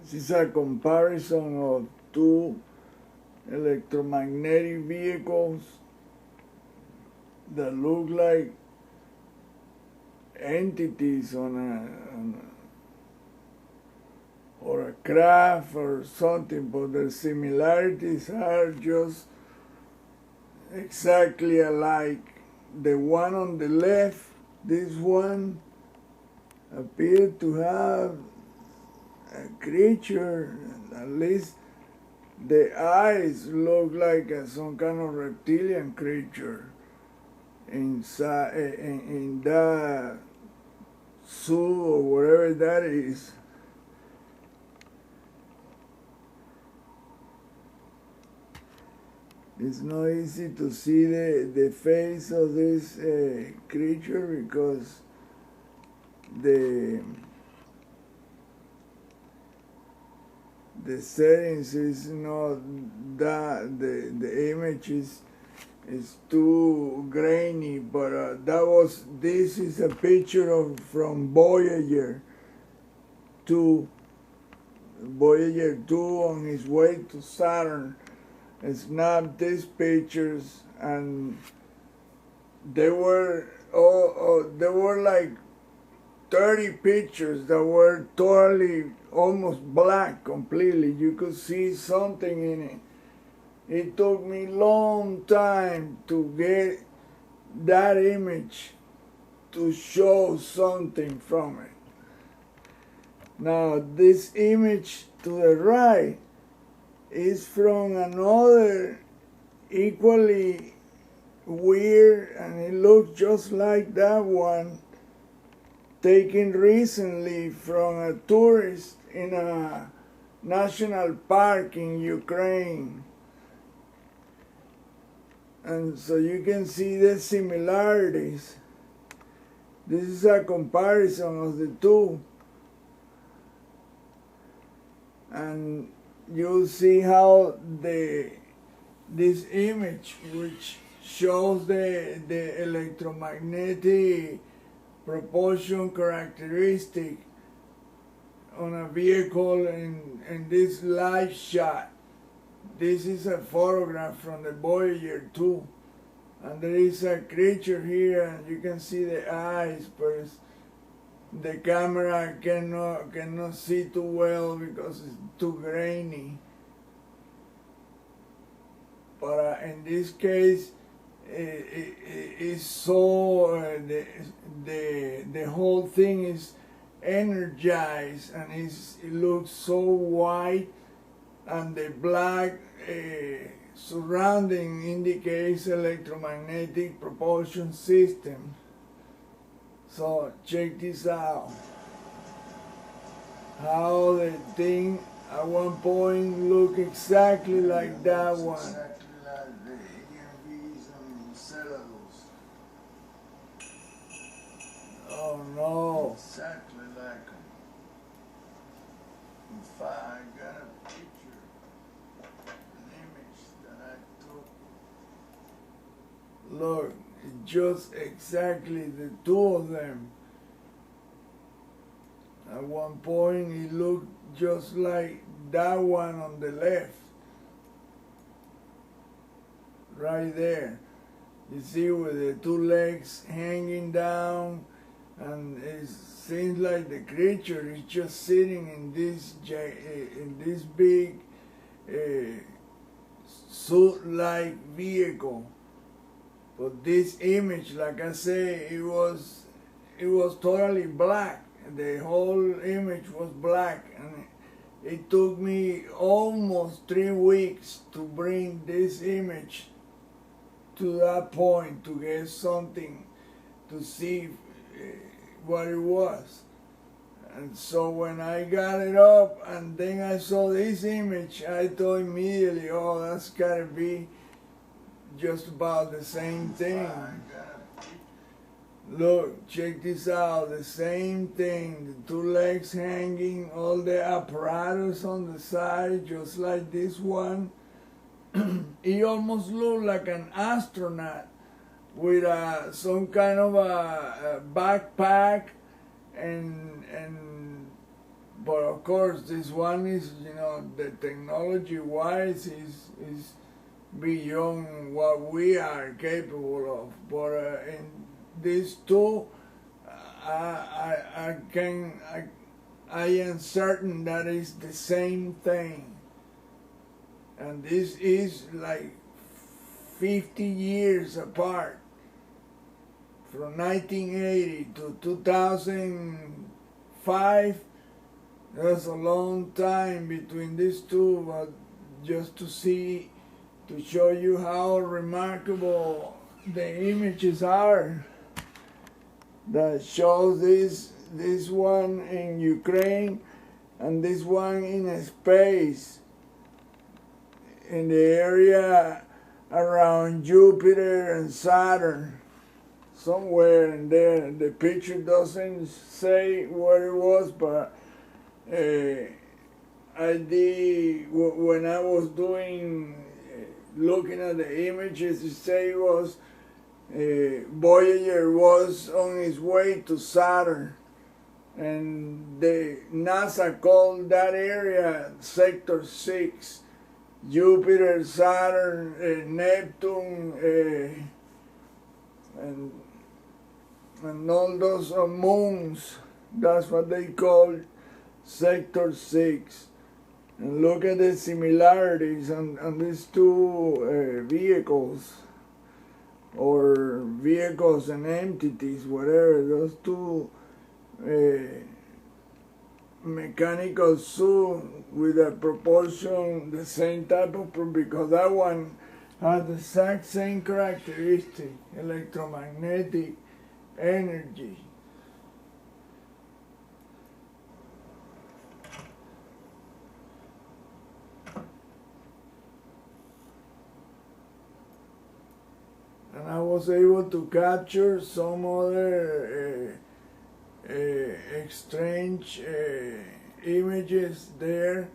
This is a comparison of two electromagnetic vehicles that look like entities or a craft or something, but the similarities are just exactly alike. The one on the left, this one appeared to have a creature, at least the eyes look like some kind of reptilian creature inside in that suit or whatever that is. It's not easy to see the face of this creature because the settings is not that, the image is too grainy, but this is a picture from Voyager 2. Voyager 2 on his way to Saturn snapped these pictures, and they were like 30 pictures that were totally almost black completely. You could see something in it. It took me a long time to get that image to show something from it. Now this image to the right is from another equally weird, and it looks just like that one, taken recently from a tourist in a national park in Ukraine. And so you can see the similarities. This is a comparison of the two. And you'll see how this image, which shows the electromagnetic propulsion characteristic on a vehicle in this live shot. This is a photograph from the Voyager 2, and there is a creature here, and you can see the eyes, but the camera cannot see too well because it's too grainy. But in this case, it's so the whole thing is energized, and it looks so white, and the black surrounding indicates electromagnetic propulsion system. So check this out, how the thing at one point looked exactly like that one. Exactly like the EMVs and cellulose. Oh no. Exactly like them. In fact, I got a picture, an image that I took. Look, just exactly the two of them. At one point it looked just like that one on the left. Right there. You see, with the two legs hanging down, and it seems like the creature is just sitting in this big suit-like vehicle. But this image, like I say, it was totally black. The whole image was black, and it took me almost 3 weeks to bring this image to that point, to get something to see what it was. And so when I got it up and then I saw this image, I thought immediately, oh, that's gotta be just about the same thing. Look, check this out, the same thing, the two legs hanging, all the apparatus on the side, just like this one. He almost looked like an astronaut with some kind of a backpack, but of course, this one is, you know, the technology-wise is beyond what we are capable of. But in these two, I am certain that it's the same thing. And this is like 50 years apart. From 1980 to 2005, there's a long time between these two, but just to show you how remarkable the images are. That shows this one in Ukraine and this one in space in the area around Jupiter and Saturn, somewhere in there. The picture doesn't say what it was, but I did, when I was looking at the images, it say it was Voyager was on its way to Saturn, and the NASA called that area Sector 6. Jupiter, Saturn, Neptune, and all those moons, that's what they call Sector 6. And look at the similarities on these two vehicles, or vehicles and entities, whatever, those two mechanical suit with a propulsion, the same type of, because that one has the exact same characteristic, electromagnetic energy. And I was able to capture some other strange images there,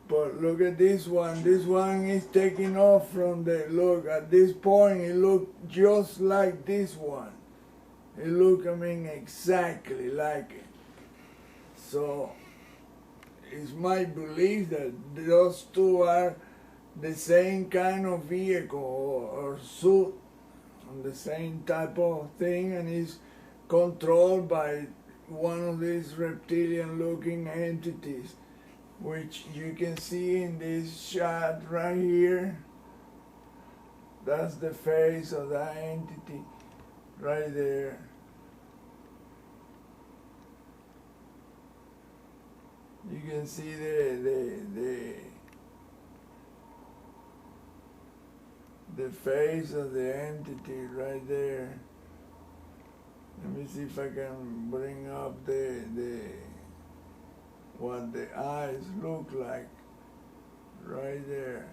but look at this one. This one is taking off from the look. At this point, it looked just like this one. It looked, I mean, exactly like it. So it's my belief that those two are the same kind of vehicle or suit, the same type of thing, and is controlled by one of these reptilian-looking entities, which you can see in this shot right here. That's the face of that entity right there. You can see the face of the entity right there. Let me see if I can bring up what the eyes look like right there.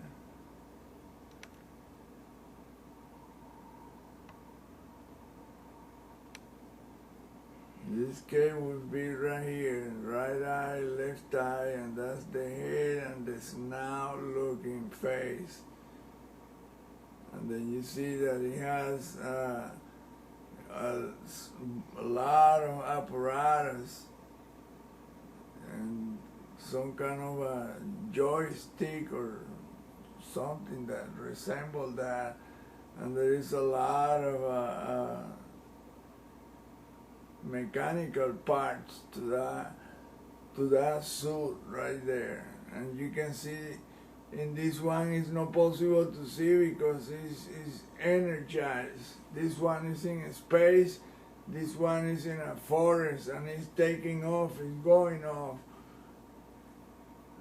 This case would be right here, right eye, left eye, and that's the head and the snout looking face. And then you see that it has a lot of apparatus and some kind of a joystick or something that resembles that, and there is a lot of mechanical parts to that suit right there. And you can see in this one it's not possible to see because it's energized. This one is in space, this one is in a forest, and it's taking off, it's going off.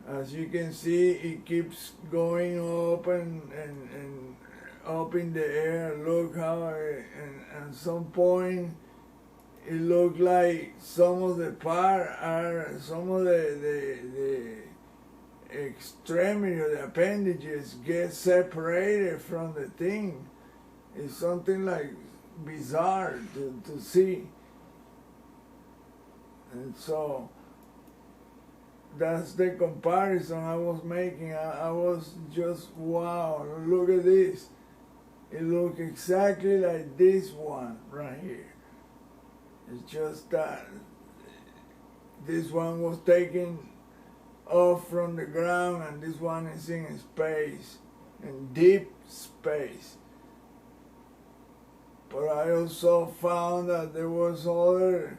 As you can see, it keeps going up and up in the air. Look how at some point it looked like some of the part are, some of the extremity of the appendages get separated from the thing. It's something like bizarre to see. And so that's the comparison I was making. I was just, wow, look at this. It looks exactly like this one right here. It's just that this one was taken off from the ground, and this one is in space, in deep space. But I also found that there was other,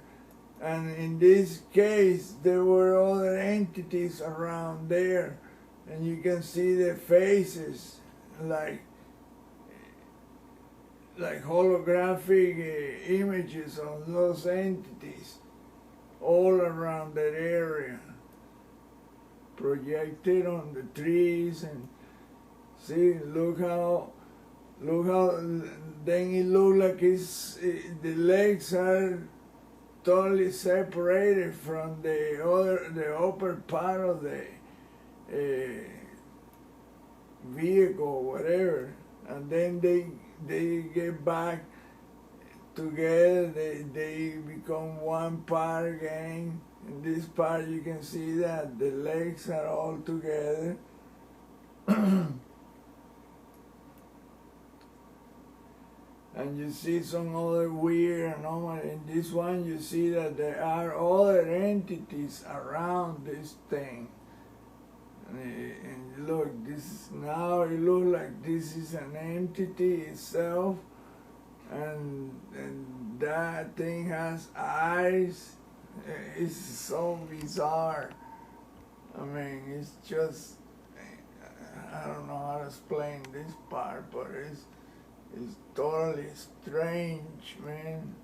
and in this case there were other entities around there, and you can see the faces like holographic images of those entities all around that area, projected on the trees. And see, look how then it looked like the legs are totally separated from the upper part of the vehicle, whatever, and then they get back together. They become one part again. In this part you can see that the legs are all together. And you see some other weird anomaly. In this one you see that there are other entities around this thing. And look, now it looks like this is an entity itself, and that thing has eyes. It's so bizarre. I mean, it's just, I don't know how to explain this part, but it's totally strange, man.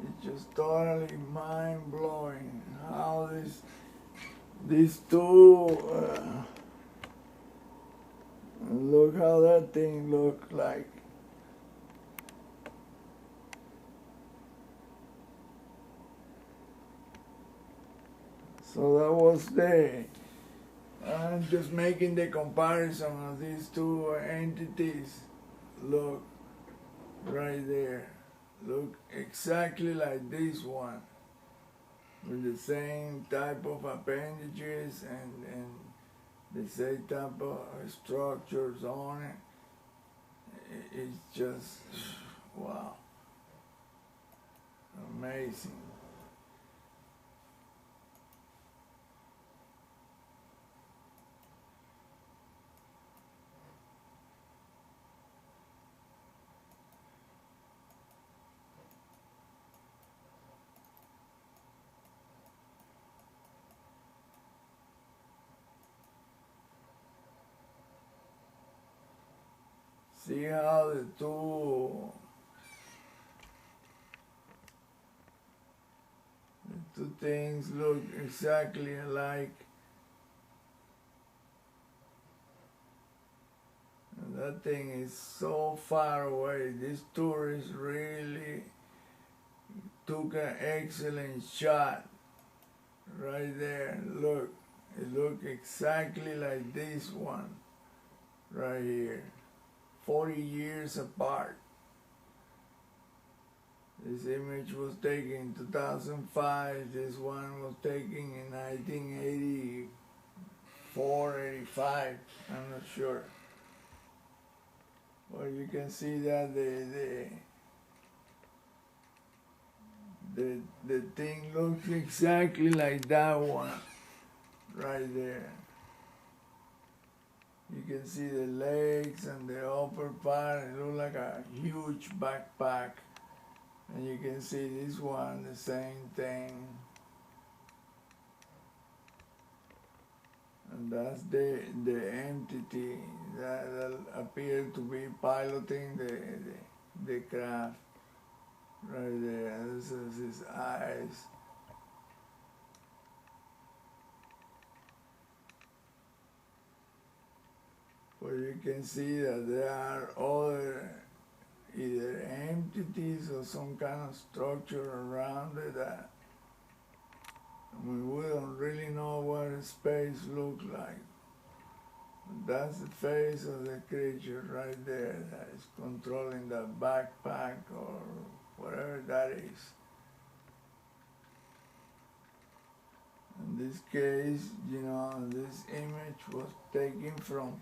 It's just totally mind-blowing how these two, look how that thing looked like. So that was I'm just making the comparison of these two entities. Look, right there. Look exactly like this one, with the same type of appendages and the same type of structures on it. It's just, wow, amazing. See how the two things look exactly alike. And that thing is so far away. This tourist really took an excellent shot right there. Look, it looked exactly like this one right here. 40 years apart. This image was taken in 2005. This one was taken in 1984, 85. I'm not sure. Well, you can see that the thing looks exactly like that one right there. You can see the legs and the upper part. It looks like a huge backpack. And you can see this one, the same thing. And that's the entity that appeared to be piloting the craft. Right there, this is his eyes. But you can see that there are other either entities or some kind of structure around it that we don't really know what a space looks like. That's the face of the creature right there that is controlling the backpack or whatever that is. In this case, you know, this image was taken from